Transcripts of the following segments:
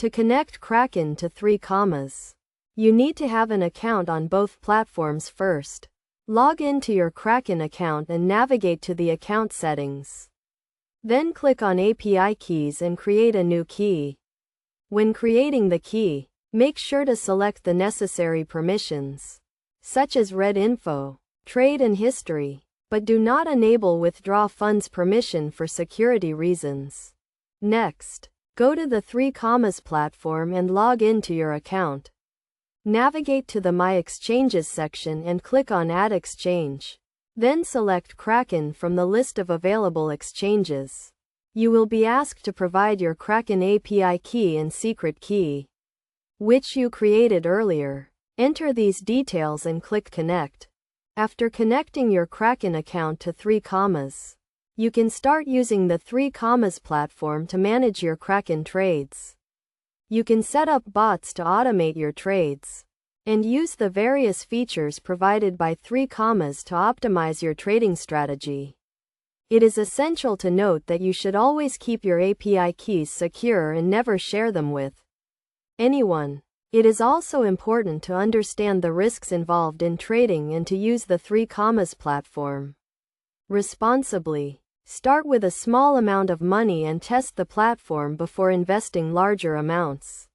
To connect Kraken to 3Commas, you need to have an account on both platforms first. Log into your Kraken account and navigate to the account settings. Then click on API keys and create a new key. When creating the key, make sure to select the necessary permissions, such as read info, trade and history, but do not enable withdraw funds permission for security reasons. Next, go to the 3Commas platform and log into your account. Navigate to the My Exchanges section and click on Add Exchange. Then select Kraken from the list of available exchanges. You will be asked to provide your Kraken API key and secret key, which you created earlier. Enter these details and click Connect. After connecting your Kraken account to 3Commas, you can start using the 3Commas platform to manage your Kraken trades. You can set up bots to automate your trades, and use the various features provided by 3Commas to optimize your trading strategy. It is essential to note that you should always keep your API keys secure and never share them with anyone. It is also important to understand the risks involved in trading and to use the 3Commas platform responsibly. Start with a small amount of money and test the platform before investing larger amounts.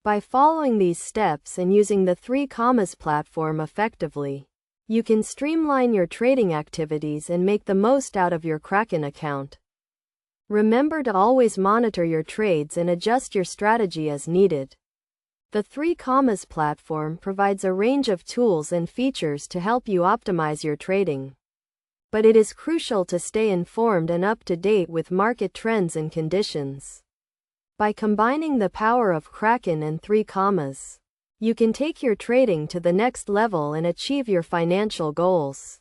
By following these steps and using the 3Commas platform effectively, you can streamline your trading activities and make the most out of your Kraken account. Remember to always monitor your trades and adjust your strategy as needed. The 3Commas platform provides a range of tools and features to help you optimize your trading. But it is crucial to stay informed and up to date with market trends and conditions. By combining the power of Kraken and 3Commas, you can take your trading to the next level and achieve your financial goals.